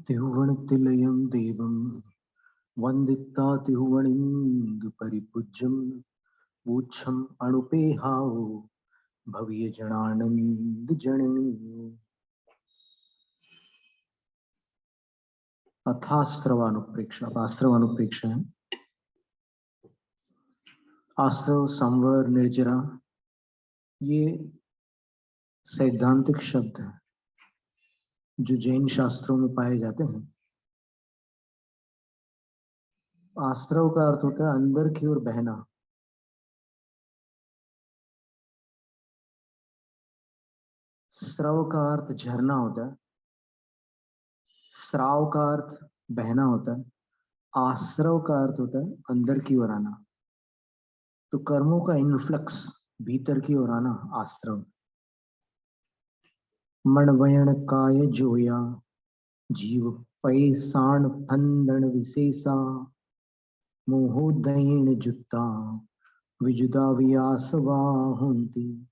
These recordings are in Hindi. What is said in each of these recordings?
तिहुवणतिलयं देवं वन्दिता तिहुवणीन्दुपरिपूज्यं पूच्छम् अणुपेहाओ भव्यजनानन्दजननी। अथाश्रवानुप्रेक्षा। अब आश्रवानुप्रेक्षा है। आश्रव, संवर, निर्जरा ये सैद्धांतिक शब्द हैं जो जैन शास्त्रों में पाए जाते हैं। आश्रव का अर्थ होता है अंदर की ओर बहना। स्रव का अर्थ झरना होता है, स्राव का अर्थ बहना होता है, आश्रव का अर्थ होता है अंदर की ओर आना। तो कर्मों का इन्फ्लक्स, भीतर की ओर आना, आश्रव। मणवयण काय जोया जीव पैसाण फंदन विशेषा मोहोदयेन जुत्ता विजुदा वियासवा होंती।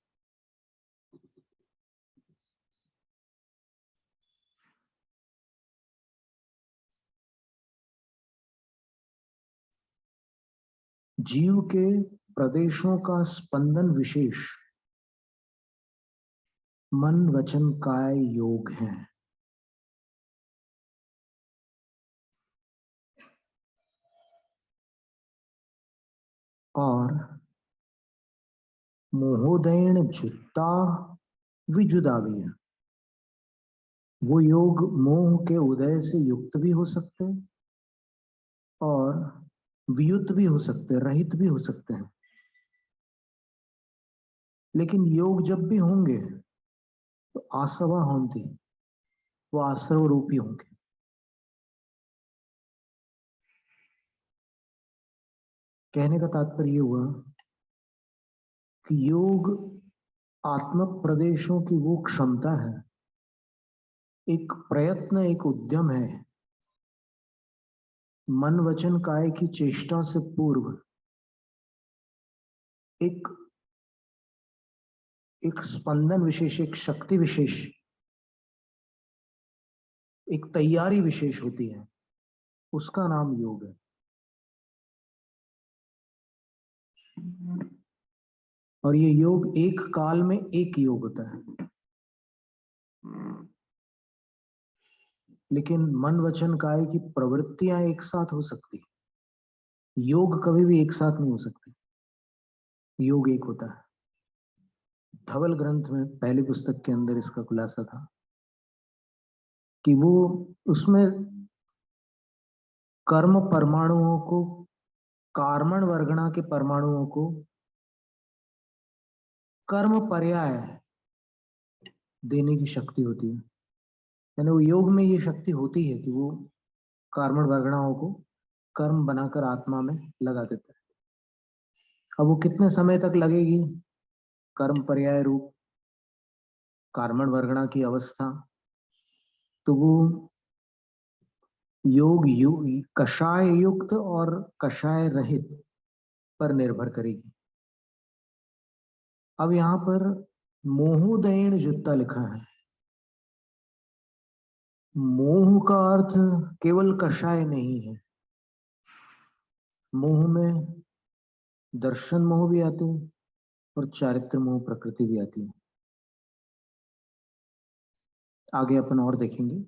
जीव के प्रदेशों का स्पंदन विशेष मन वचन काय योग है। और मोहोदयन जुत्ता विजुदावी है। वो योग मोह के उदय से युक्त भी हो सकते हैं और वियुक्त भी हो सकते हैं, रहित भी हो सकते हैं। लेकिन योग जब भी होंगे तो आसवा होंगी, वो आश्रव रूपी होंगे। कहने का तात्पर्य हुआ कि योग आत्म प्रदेशों की वो क्षमता है, एक प्रयत्न, एक उद्यम है, मन वचन काय की चेष्टा से पूर्व एक स्पंदन विशेष, एक शक्ति विशेष, एक तैयारी विशेष होती है, उसका नाम योग है। और ये योग एक काल में एक योग होता है। लेकिन मन वचन काय की प्रवृत्तियां एक साथ हो सकती, योग कभी भी एक साथ नहीं हो सकते। योग एक होता है। धवल ग्रंथ में पहली पुस्तक के अंदर इसका खुलासा था कि वो उसमें कर्म परमाणुओं को, कार्मण वर्गणा के परमाणुओं को कर्म पर्याय देने की शक्ति होती है। यानी वो योग में ये शक्ति होती है कि वो कार्मण वर्गणाओं को कर्म बनाकर आत्मा में लगा देता है। अब वो कितने समय तक लगेगी कर्म पर्याय रूप कार्मण वर्गणा की अवस्था, तो वो योग कषाय युक्त और कषाय रहित पर निर्भर करेगी। अब यहां पर मोहोदयन जुत्ता लिखा है। मोह का अर्थ केवल कषाय नहीं है। मोह में दर्शन मोह भी आते हैं और चारित्र मोह, प्रकृति भी आती है। आगे अपन और देखेंगे।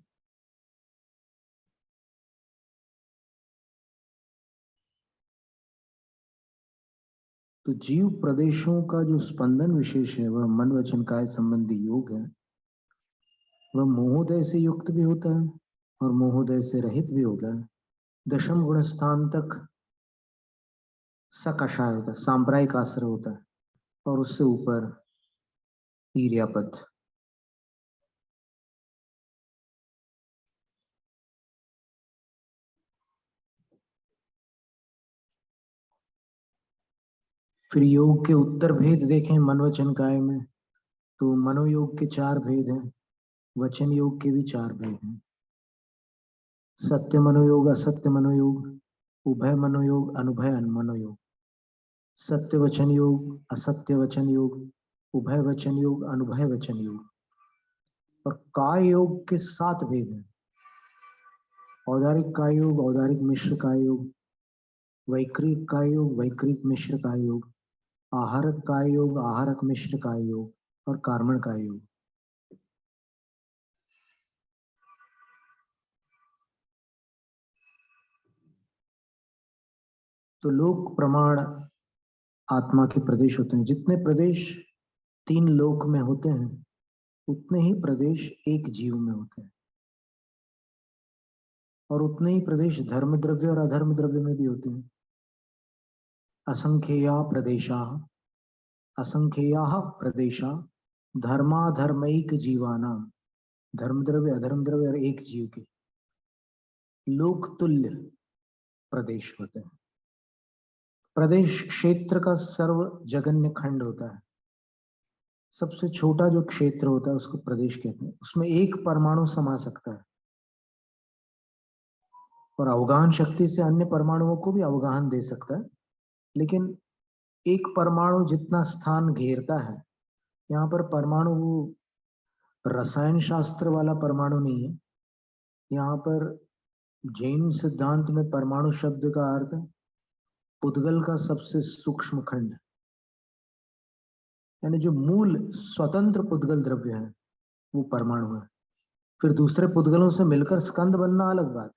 तो जीव प्रदेशों का जो स्पंदन विशेष है वह मन वचन काय संबंधी योग है। वह मोहोदय से युक्त भी होता है और मोहोदय से रहित भी होता है। दशम गुण स्थान तक सकषाय होता है, सांप्रायिक आश्रय होता है, और उससे ऊपर ईर्यापद। फिर योग के उत्तर भेद देखें मन वचन काय में, तो मनोयोग के 4 भेद हैं, वचन योग के भी 4 भेद हैं। सत्य मनोयोग, असत्य मनोयोग, उभय मनोयोग, अनुभय मनोयोग। सत्य वचन योग, असत्य वचन योग, उभय वचन योग, अनुभय वचन योग। और काय योग के 7 भेद हैं। औदारिक का योग, औदारिक मिश्र का योग, वैक्रिक का योग, वैक्रिक मिश्र का योग, आहारक का योग, आहारक मिश्र का योग और कार्मण का योग। तो लोक प्रमाण आत्मा के प्रदेश होते हैं। जितने प्रदेश 3 लोक में होते हैं उतने ही प्रदेश एक जीव में होते हैं, और उतने ही प्रदेश धर्म द्रव्य और अधर्म द्रव्य में भी होते हैं। असंख्येया प्रदेशा, असंख्येया प्रदेशा धर्माधर्मैक जीवाना, धर्म द्रव्य अधर्म द्रव्य और एक जीव के लोक तुल्य प्रदेश होते हैं। प्रदेश क्षेत्र का सर्व जगन्य खंड होता है। सबसे छोटा जो क्षेत्र होता है उसको प्रदेश कहते हैं। उसमें एक परमाणु समा सकता है, और अवगाहन शक्ति से अन्य परमाणुओं को भी अवगाहन दे सकता है। लेकिन एक परमाणु जितना स्थान घेरता है, यहाँ पर परमाणु वो रसायन शास्त्र वाला परमाणु नहीं है। यहाँ पर जैन सिद्धांत में परमाणु शब्द का अर्थ पुद्गल का सबसे सूक्ष्म खंड, यानी जो मूल स्वतंत्र पुद्गल द्रव्य है वो परमाणु है। फिर दूसरे पुद्गलों से मिलकर स्कंद बनना अलग बात।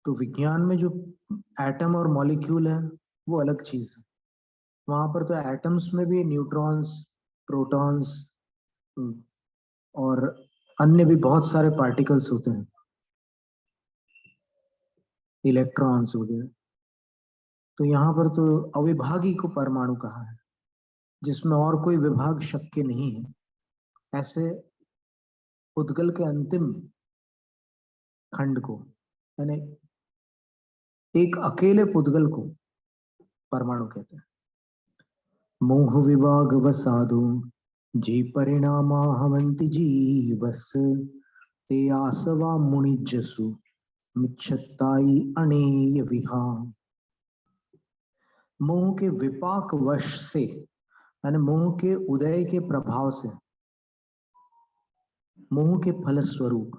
तो विज्ञान में जो एटम और मॉलिक्यूल है वो अलग चीज है। वहां पर तो एटम्स में भी न्यूट्रॉन्स, प्रोटॉन्स और अन्य भी बहुत सारे पार्टिकल्स होते हैं, इलेक्ट्रॉन्स वगैरह। तो यहाँ पर तो अविभागी को परमाणु कहा है, जिसमें और कोई विभाग शक्य नहीं है। ऐसे पुद्गल के अंतिम खंड को, यानी एक अकेले पुद्गल को परमाणु कहते हैं। मोह विभाग वसादो जी परिणामा हवंति जीवस ते आसवा मुनिजसु मिच्छताई अनेय विहा। मोह के विपाक वश से, यानी मोह के उदय के प्रभाव से, मोह के फलस्वरूप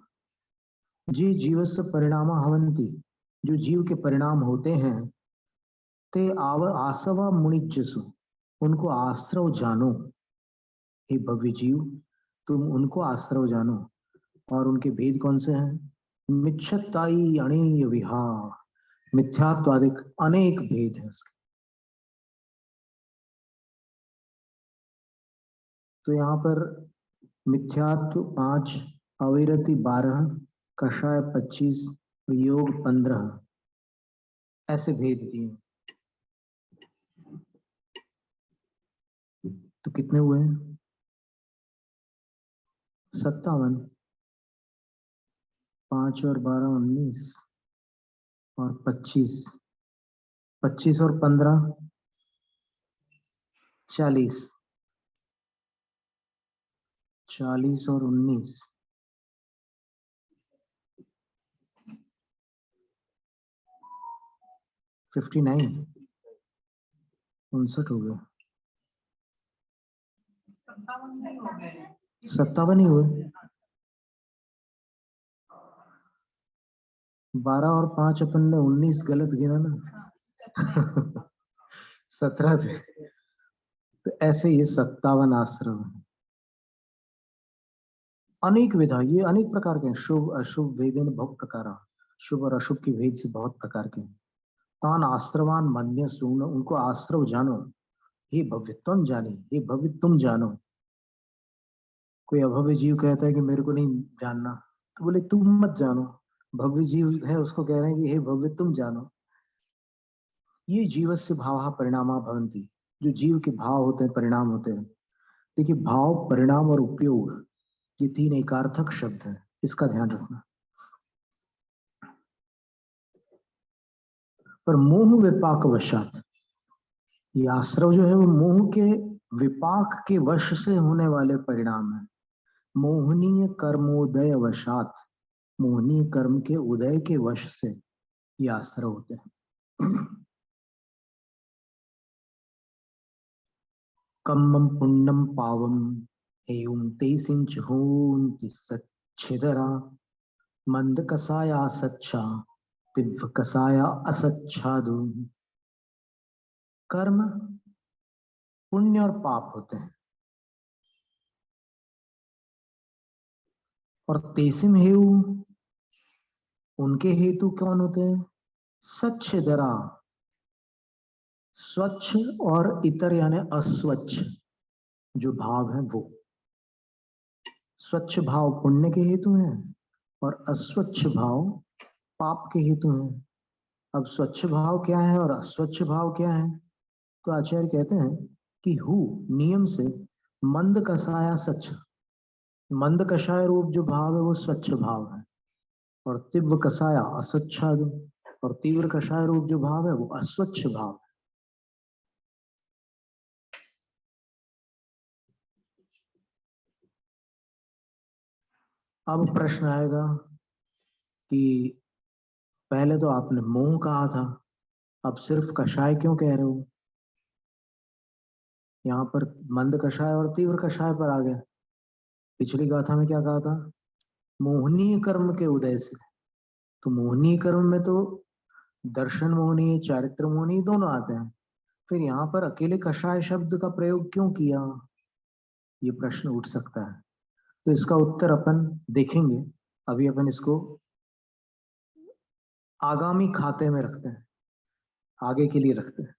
जी जीवस्य परिणामा हवंती, जो जीव के परिणाम होते हैं, ते आसवा मुनिजसु, उनको आश्रव जानो। हे भव्य जीव, तुम उनको आश्रव जानो। और उनके भेद कौन से हैं? मिच्छताई अणेय विहा, मिथ्यात्वादिक अनेक भेद है उसके। तो यहाँ पर मिथ्यात्व 5, अविरति 12, कषाय 25, योग 15 ऐसे भेद दिए। तो कितने हुए? 57, 5 और 12 19 और 25, 25 और 15 40, 40 और 19 59, 59 हो गए। 57 ही हुए। 12 और 5 अपन ने 19 गलत गिना ना। 17 थे। तो ऐसे ये 57 आश्रम है। अनेक विधा, ये अनेक प्रकार के हैं। शुभ अशुभ भेदेन बहुत प्रकार, शुभ और अशुभ के भेद से बहुत प्रकार के हैं। तान आश्रवान मन्य सुन, उनको आश्रव जानो। हे भव्य तुम जाने, हे भव्य तुम जानो। कोई अभव्य जीव कहता है कि मेरे को नहीं जानना, तो बोले तुम मत जानो। भव्य जीव है उसको कह रहे हैं कि हे भव्य तुम जानो। ये जीवस्य भाव परिणामा भवंती, जो जीव के भाव होते हैं, परिणाम होते हैं। देखिए, भाव, परिणाम और उपयोग, ये 3 एकार्थक शब्द है, इसका ध्यान रखना। पर मोह विपाक वशात, ये आश्रव जो है वो मोह के विपाक के वश से होने वाले परिणाम है। मोहनीय कर्मोदय वशात, मोहनीय कर्म के उदय के वश से ये आश्रव होते हैं। कम्मम पुण्यम पावम एवं ते सिंच होन्ति छिदरा मंद कसाया सच्चा दिव्य कसाया असच्छादु। कर्म पुण्य और पाप होते हैं, और तेसिम हेउ उनके हेतु कौन होते हैं? सच्छ दरा, स्वच्छ और इतर यानी अस्वच्छ जो भाव है वो। स्वच्छ भाव पुण्य के हेतु हैं और अस्वच्छ भाव पाप के हेतु हैं। अब स्वच्छ भाव क्या है और अस्वच्छ भाव क्या है? तो आचार्य कहते हैं कि हु नियम से मंद कसाया सच्च, मंद कषाय रूप जो भाव है वो स्वच्छ भाव है, और तीव्र कसाया असच्छाद, और तीव्र कषाय रूप जो भाव है वो अस्वच्छ भाव है। अब प्रश्न आएगा कि पहले तो आपने मोह कहा था, अब सिर्फ कषाय क्यों कह रहे हो? यहाँ पर मंद कषाय और तीव्र कषाय पर आ गया। पिछली गाथा में क्या कहा था? मोहनीय कर्म के उदय से। तो मोहनीय कर्म में तो दर्शन मोहनीय, चारित्र मोहनीय दोनों आते हैं, फिर यहाँ पर अकेले कषाय शब्द का प्रयोग क्यों किया? ये प्रश्न उठ सकता है। तो इसका उत्तर अपन देखेंगे। अभी अपन इसको आगामी खाते में रखते हैं, आगे के लिए रखते हैं।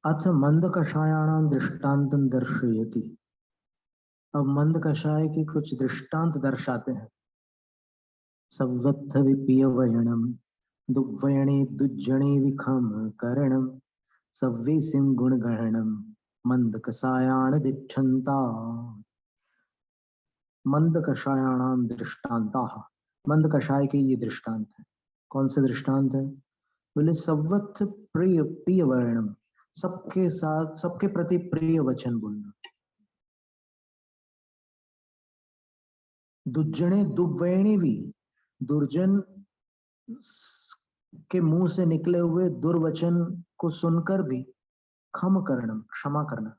अथ मंद कषायाणाम दृष्टांतम दर्शयति। अब मंद कषाय के कुछ दृष्टांत दर्शाते हैं। सवत्थ विपियवयणम दुग्वयणे दुज्जणे विखम करणम सव्वेसिम गुणगहणम मंद कषायाण दिक्षंता। मंद कषायाणाम दृष्टांता, मंद कषाय के ये दृष्टांत है। कौन से दृष्टांत है? बोले सवत्थ प्रिय प्रिय वर्णम, सबके साथ सबके प्रति प्रिय वचन बोलना। दुर्जने दुर्वैणी भी, दुर्जन के मुंह से निकले हुए दुर्वचन को सुनकर भी खम करणम, क्षमा करना।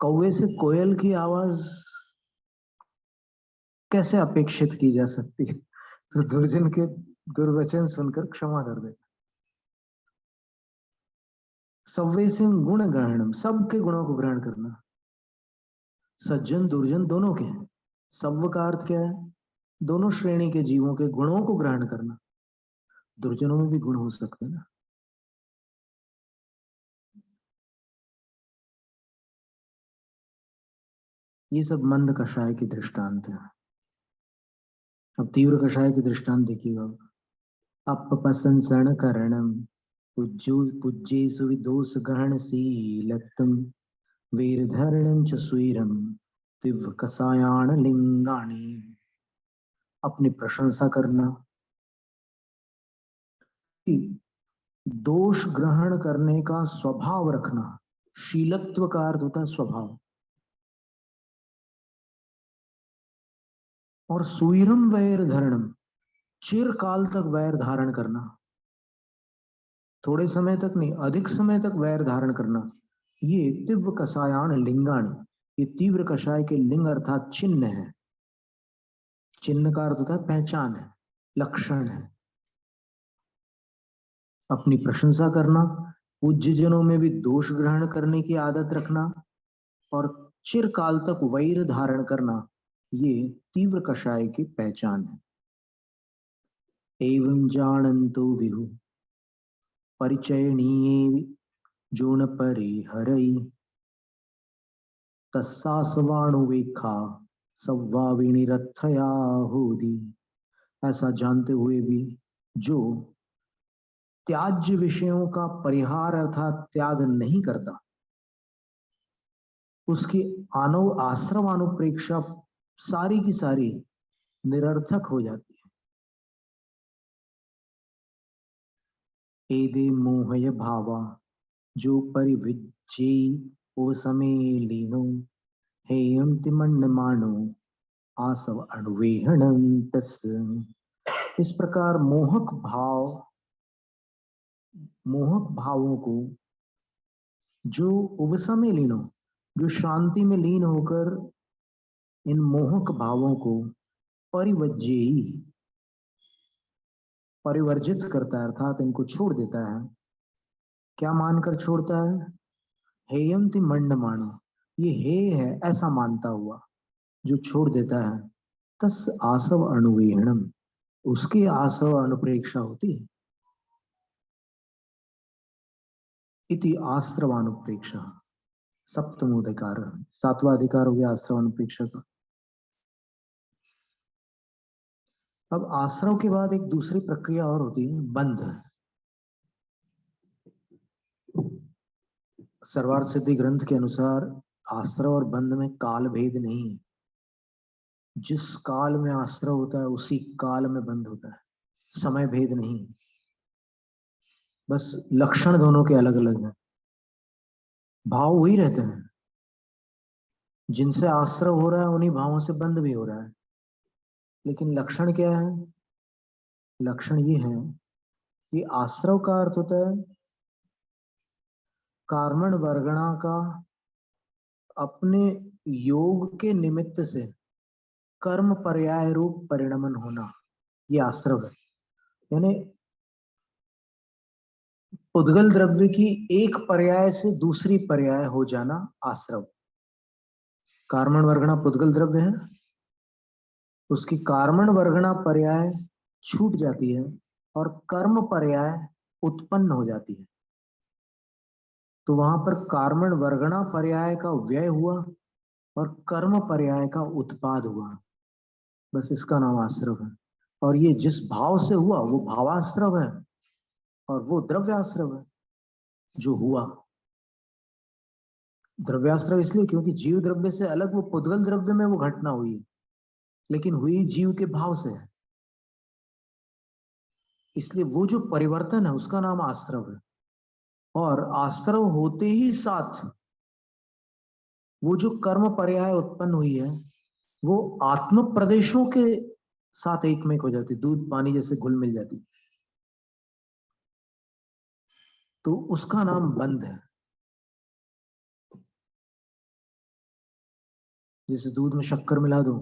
कौवे से कोयल की आवाज कैसे अपेक्षित की जा सकती है? तो दुर्जन के दुर्वचन सुनकर क्षमा कर दे। सव्वे से गुण ग्रहणम, सबके गुणों को ग्रहण करना। सज्जन दुर्जन दोनों के हैं। सव्व का अर्थ क्या है? दोनों श्रेणी के जीवों के गुणों को ग्रहण करना। दुर्जनों में भी गुण हो सकते हैं ना। ये सब मंद कषाय की दृष्टांत है। अब तीव्र कषाय की दृष्टांत देखिएगा। अपपसंसरण करणम पूज्येषु विदोष ग्रहण शीलत्तम वीरधरणं च स्वीरम तीव्र कषायाण लिंगाणी। अपनी प्रशंसा करना, दोष ग्रहण करने का स्वभाव रखना। शीलत्व का अर्थ होता है स्वभाव। और सुइरम वैर धरणम, चिरकाल तक वैर धारण करना। थोड़े समय तक नहीं, अधिक समय तक वैर धारण करना। ये तीव्र कषायाण लिंगाणी, ये तीव्र कषाय के लिंग अर्थात चिन्ह है। चिन्ह का अर्थ होता है पहचान है, लक्षण है। अपनी प्रशंसा करना, पूज्य जनों में भी दोष ग्रहण करने की आदत रखना, और चिरकाल तक वैर धारण करना, ये तीव्र कषाय की पहचान है। एवं जानन्तो विहु परिचयनीये जोन परिहरई तस्सासवाणुवेखा सव्वाविणी रथया होदी। ऐसा जानते हुए भी जो त्याज्य विषयों का परिहार अर्थात त्याग नहीं करता, उसकी आनव आश्रम अनुप्रेक्षा सारी की सारी निरर्थक हो जाती है। एदे मोहय भावा जो परिविज्जे ओ समय लीनो हे अंतिमन्न मानो आसव अणुवेहणं तस्य। इस प्रकार मोहक भावों को जो उपशम में लीन हो, जो शांति में लीन होकर इन मोहक भावों को परिवर्जित करता है, अर्थात इनको छोड़ देता है। क्या मानकर छोड़ता है? हेयंति मंडमाणो, ये हे है ऐसा मानता हुआ जो छोड़ देता है। तस् आसव अणुवेहणम, उसकी आसव अनुप्रेक्षा होती है। इति आश्रवानुप्रेक्षा सप्तमोधिकार, सातवां अधिकार हो गया आश्रवानुप्रेक्षा का। अब आश्रव के बाद एक दूसरी प्रक्रिया और होती है, बंध। सर्वार्थ सिद्धि ग्रंथ के अनुसार आश्रव और बंध में काल भेद नहीं है। जिस काल में आश्रव होता है उसी काल में बंध होता है, समय भेद नहीं, बस लक्षण दोनों के अलग अलग हैं, भाव वही रहते हैं। जिनसे आश्रव हो रहा है उन्हीं भावों से बंध भी हो रहा है, लेकिन लक्षण क्या है? लक्षण ये है कि आश्रव का अर्थ होता है कार्मण वर्गणा का अपने योग के निमित्त से कर्म पर्याय रूप परिणमन होना, ये आश्रव है। यानी उद्गल द्रव्य की एक पर्याय से दूसरी पर्याय हो जाना आश्रव। कार्मण वर्गणा पुद्गल द्रव्य है, उसकी कार्मण वर्गणा पर्याय छूट जाती है और कर्म पर्याय उत्पन्न हो जाती है, तो वहां पर कार्मण वर्गणा पर्याय का व्यय हुआ और कर्म पर्याय का उत्पाद हुआ, बस इसका नाम आश्रव है। और ये जिस भाव से हुआ वो भावाश्रव है और वो द्रव्याश्रव है जो हुआ। द्रव्याश्रव इसलिए क्योंकि जीव द्रव्य से अलग वो पुद्गल द्रव्य में वो घटना हुई है, लेकिन हुई जीव के भाव से है, इसलिए वो जो परिवर्तन है उसका नाम आश्रव है। और आश्रव होते ही साथ वो जो कर्म पर्याय उत्पन्न हुई है वो आत्म प्रदेशों के साथ एक में हो जाती, दूध पानी जैसे घुल मिल जाती, तो उसका नाम बंध है। जैसे दूध में शक्कर मिला दो,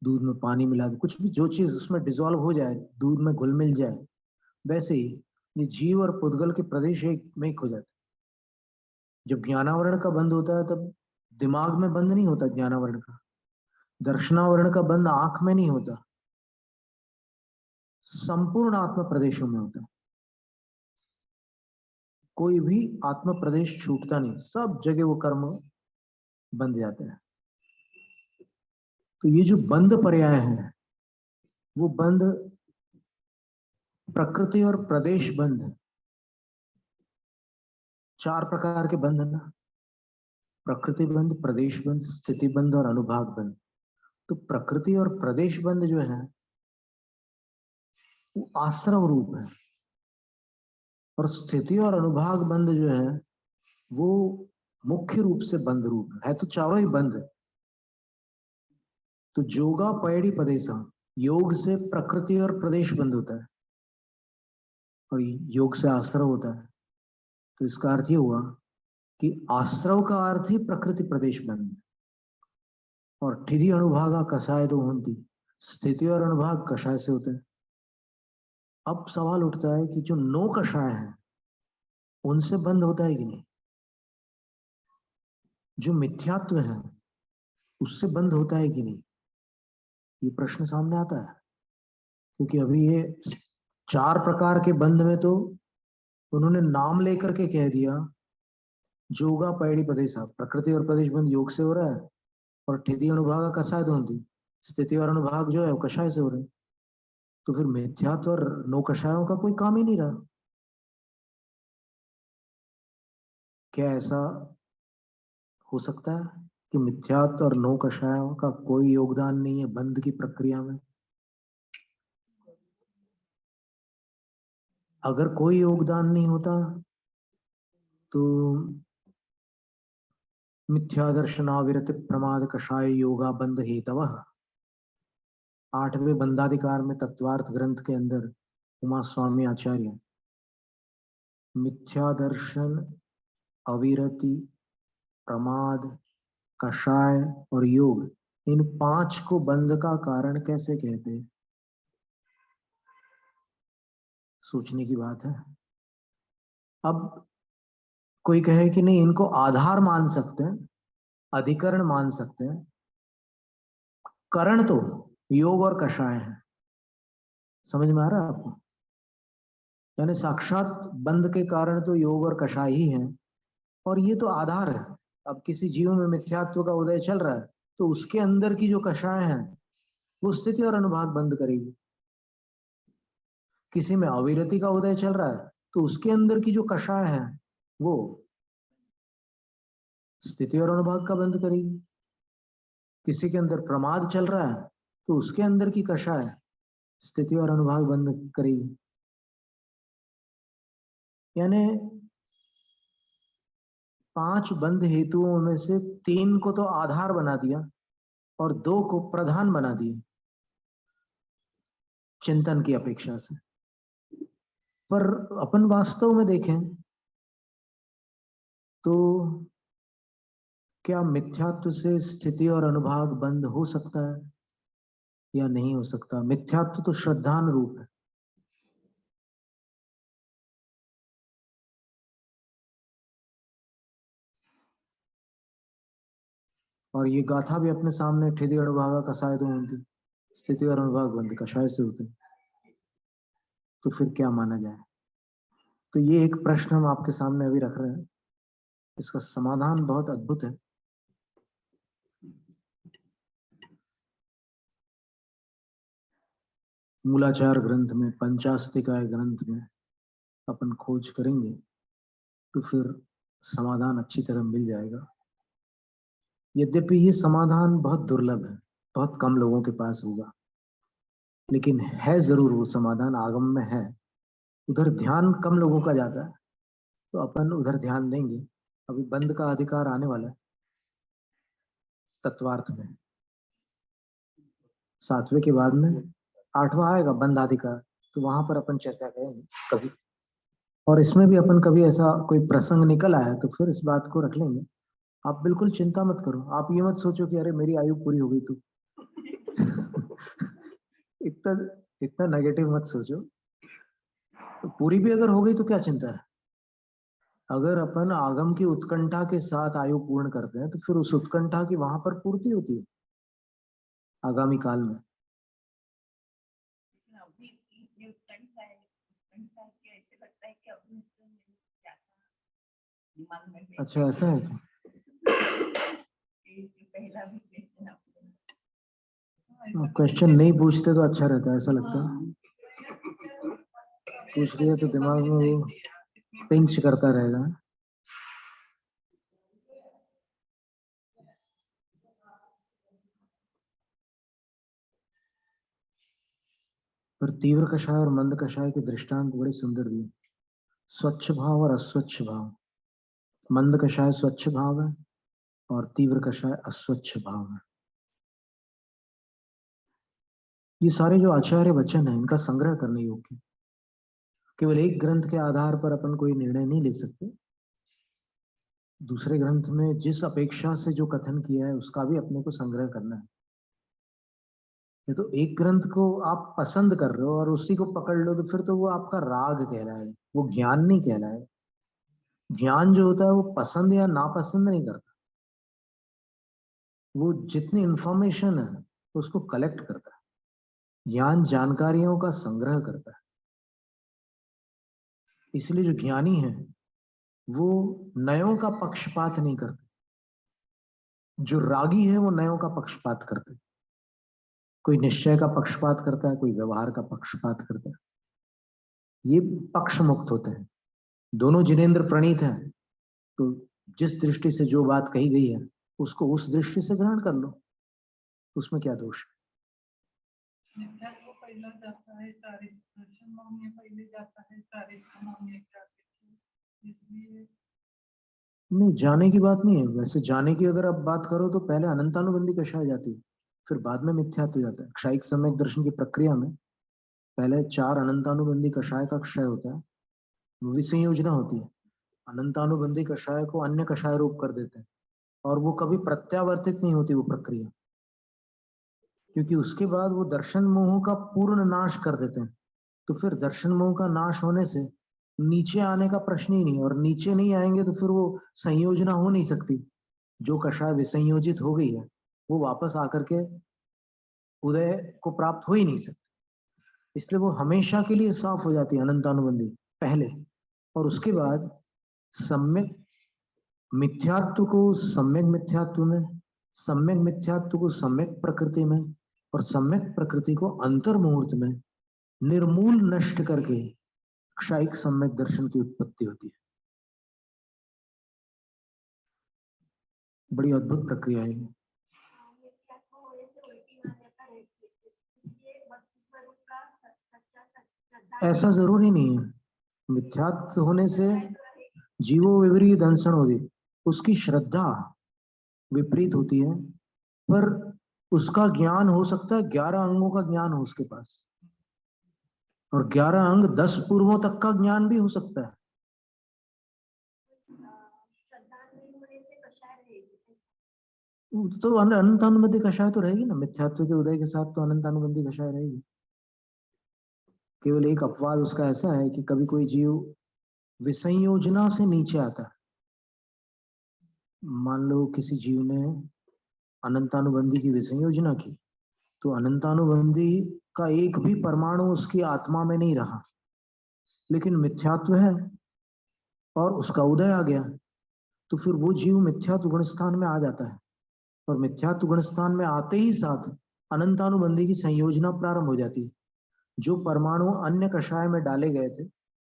दूध में पानी मिला दो, कुछ भी जो चीज उसमें डिसॉल्व हो जाए, दूध में घुल मिल जाए, वैसे ही ये जीव और पुद्गल के प्रदेश एक में हो जाते। जब ज्ञानावरण का बंध होता है तब दिमाग में बंध नहीं होता ज्ञानावरण का, दर्शनावरण का बंध आंख में नहीं होता, संपूर्ण आत्म प्रदेशों में होता है। कोई भी आत्म प्रदेश छूटता नहीं, सब जगह वो कर्म बंध जाते हैं। तो ये जो बंध पर्याय है वो बंध प्रकृति और प्रदेश बंध, चार प्रकार के बंध है ना, प्रकृति बंध, प्रदेश बंध, स्थिति बंध और अनुभाग बंध। तो प्रकृति और प्रदेश बंध जो है वो आश्रव रूप है, और स्थिति और अनुभाग बंध जो है वो मुख्य रूप से बंध रूप है, तो चारों ही बंध है। तो जोगा पैड़ी पदेशा, योग से प्रकृति और प्रदेश बंध होता है और योग से आश्रव होता है। तो इसका अर्थ ये हुआ कि आश्रव का अर्थ ही प्रकृति प्रदेश बंध, और ठिधि अनुभागा कषाय दो होती, स्थिति और अनुभाग कषाय से होते हैं। अब सवाल उठता है कि जो नो कषाय है उनसे बंद होता है कि नहीं? जो मिथ्यात्व है उससे बंद होता है कि नहीं? ये प्रश्न सामने आता है, क्योंकि अभी ये चार प्रकार के बंध में तो उन्होंने नाम लेकर के कह दिया, जोगा पैड़ी प्रदेश, प्रकृति और प्रदेश बंध योग से हो रहा है, और ठिधि अनुभाग कषाय होती, स्थिति और अनुभाग जो है वो कषाय से हो रहे हैं। तो फिर मिथ्यात्व और नो कषायों का कोई काम ही नहीं रहा। क्या ऐसा हो सकता है कि मिथ्यात्व और नो कषायों का कोई योगदान नहीं है बंध की प्रक्रिया में? अगर कोई योगदान नहीं होता तो मिथ्या दर्शनाविरत प्रमाद कषाय योगा बंध हेतव, 8वें बंधाधिकार में तत्वार्थ ग्रंथ के अंदर उमा स्वामी आचार्य मिथ्या दर्शन, अविरति, प्रमाद, कषाय और योग, इन 5 को बंध का कारण कैसे कहते हैं? सोचने की बात है। अब कोई कहे कि नहीं, इनको आधार मान सकते हैं, अधिकरण मान सकते हैं, कारण तो योग और कषाय है। समझ में आ रहा है आपको? यानी साक्षात बंध के कारण तो योग और कषाय ही है, और ये तो आधार है। अब किसी जीव में मिथ्यात्व का उदय चल रहा है तो उसके अंदर की जो कषाय है वो स्थिति और अनुभाग बंद करेगी। किसी में अविरति का उदय चल रहा है तो उसके अंदर की जो कषाय है वो स्थिति और अनुभाग का बंद करेगी। किसी के अंदर प्रमाद चल रहा है तो उसके अंदर की कषाय स्थिति और अनुभाग बंद करेगी। यानी 5 बंध हेतुओं में से 3 को तो आधार बना दिया और 2 को प्रधान बना दिया चिंतन की अपेक्षा से। पर अपन वास्तव में देखें तो क्या मिथ्यात्व से स्थिति और अनुभाग बंद हो सकता है या नहीं हो सकता? मिथ्यात्व तो श्रद्धान रूप है। और ये गाथा भी अपने सामने ठिधि अनुभागा कसाय तो होती, स्थिति और अनुभाग बंद कषाय से होते, तो फिर क्या माना जाए? तो ये एक प्रश्न हम आपके सामने अभी रख रहे हैं। इसका समाधान बहुत अद्भुत है। मूलाचार ग्रंथ में, पंचास्तिकाय ग्रंथ में अपन खोज करेंगे तो फिर समाधान अच्छी तरह मिल जाएगा। यद्यपि ये समाधान बहुत दुर्लभ है, बहुत कम लोगों के पास होगा, लेकिन है जरूर वो समाधान, आगम में है। उधर ध्यान कम लोगों का जाता है तो अपन उधर ध्यान देंगे। अभी बंद का अधिकार आने वाला है तत्वार्थ में, 7वें के बाद में 8वां आएगा बंद अधिकार, तो वहां पर अपन चर्चा करेंगे कभी। और इसमें भी अपन कभी ऐसा कोई प्रसंग निकल आया तो फिर इस बात को रख लेंगे। आप बिल्कुल चिंता मत करो। आप ये मत सोचो कि अरे मेरी आयु पूरी हो गई तो इतना इतना नेगेटिव मत सोचो। तो पूरी भी अगर हो गई तो क्या चिंता है? अगर अपन आगम की उत्कंठा के साथ आयु पूर्ण करते हैं तो फिर उस उत्कंठा की वहां पर पूर्ति होती है आगामी काल में। अच्छा, ऐसा है क्या? क्वेश्चन नहीं पूछते तो अच्छा रहता है, ऐसा लगता है। पूछ लिया तो दिमाग में वो पिंच करता रहेगा। पर तीव्र कषाय और मंद कषाय के दृष्टांत बड़े सुंदर दिए। स्वच्छ भाव और अस्वच्छ भाव। मंद कषाय स्वच्छ भाव है और तीव्र कषाय अस्वच्छ भाव है। ये सारे जो आचार्य वचन है इनका संग्रह करने योग्य। केवल एक ग्रंथ के आधार पर अपन कोई निर्णय नहीं ले सकते। दूसरे ग्रंथ में जिस अपेक्षा से जो कथन किया है उसका भी अपने को संग्रह करना है। ये तो एक ग्रंथ को आप पसंद कर रहे हो और उसी को पकड़ लो तो फिर तो वो आपका राग कहलाए, वो ज्ञान नहीं कहलाए। ज्ञान जो होता है वो पसंद या नापसंद नहीं करता, वो जितनी इंफॉर्मेशन है उसको कलेक्ट करता है। ज्ञान जानकारियों का संग्रह करता है। इसलिए जो ज्ञानी है वो नयों का पक्षपात नहीं करते। जो रागी है वो नयों का पक्षपात करते हैं। कोई निश्चय का पक्षपात करता है, कोई व्यवहार का पक्षपात करता है। ये पक्ष मुक्त होते हैं। दोनों जिनेंद्र प्रणीत हैं तो जिस दृष्टि से जो बात कही गई है उसको उस दृष्टि से ग्रहण कर लो, उसमें क्या दोष है? नहीं, जाने की बात नहीं है। वैसे जाने की अगर आप बात करो तो पहले अनंतानुबंधी कषाय जाती है, फिर बाद में मिथ्यात्व जाता है। क्षयिक सम्यक दर्शन की प्रक्रिया में पहले 4 अनंतानुबंधी कषाय का क्षय होता है, विसंयोजना होती है, अनंतानुबंधी कषाय को अन्य कषाय रूप कर देते हैं और वो कभी प्रत्यावर्तित नहीं होती वो प्रक्रिया, क्योंकि उसके बाद वो दर्शन मोह का पूर्ण नाश कर देते हैं। तो फिर दर्शन मोह का नाश होने से नीचे आने का प्रश्न ही नहीं, और नीचे नहीं आएंगे तो फिर वो संयोजना हो नहीं सकती। जो कषाय विसंयोजित हो गई है वो वापस आकर के उदय को प्राप्त हो ही नहीं सकती, इसलिए वो हमेशा के लिए साफ हो जाती है अनंतानुबंधी पहले, और उसके बाद सम्यक मिथ्यात्व को सम्यक मिथ्यात्व में, सम्यक मिथ्यात्व को सम्यक प्रकृति में, और सम्यक प्रकृति को अंतर मुहूर्त में निर्मूल नष्ट करके क्षयिक सम्यक दर्शन की उत्पत्ति होती है। बड़ी अद्भुत प्रक्रिया है। ऐसा जरूरी नहीं है, मिथ्यात्व होने से जीवो विपरीत दंशन होती, उसकी श्रद्धा विपरीत होती है, पर उसका ज्ञान हो सकता है 11 अंगों का ज्ञान हो उसके पास, और 11 अंग 10 पूर्वों तक का ज्ञान भी हो सकता है। तो अनंतानुबंधी कषाय तो रहेगी ना, मिथ्यात्व के उदय के साथ तो अनंतानुबंधी कषाय रहेगी। केवल एक अपवाद उसका ऐसा है कि कभी कोई जीव विसंयोजना से नीचे आता है। मान लो किसी जीव ने अनंतानुबंधी की विसंयोजना की, तो अनंतानुबंधी का एक भी परमाणु उसकी आत्मा में नहीं रहा, लेकिन मिथ्यात्व है और उसका उदय आ गया, तो फिर वो जीव मिथ्यात्व गुण स्थान में आ जाता है, और मिथ्यात्व गुण स्थान में आते ही साथ अनंतानुबंधी की संयोजना प्रारंभ हो जाती है। जो परमाणु अन्य कषाय में डाले गए थे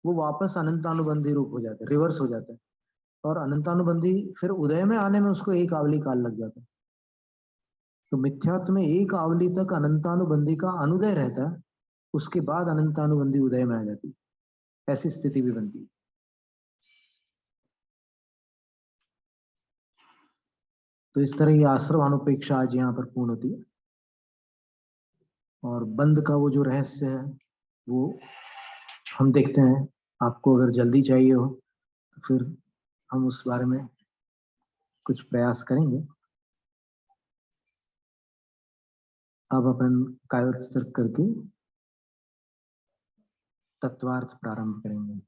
वो वापस अनंतानुबंधी रूप हो जाते, रिवर्स हो जाते हैं, और अनंतानुबंधी फिर उदय में आने में उसको एक आवली काल लग जाता है। तो मिथ्यात्व में एक आवली तक अनंतानुबंधी का अनुदय रहता है, उसके बाद अनंतानुबंधी उदय में आ जाती है, ऐसी स्थिति भी बनती है। तो इस तरह की आश्रवानुपेक्षा आज यहाँ पर पूर्ण होती है, और बंद का वो जो रहस्य है वो हम देखते हैं। आपको अगर जल्दी चाहिए हो तो फिर हम उस बारे में कुछ प्रयास करेंगे। अब अपन कायवत स्तर करके तत्वार्थ प्रारंभ करेंगे।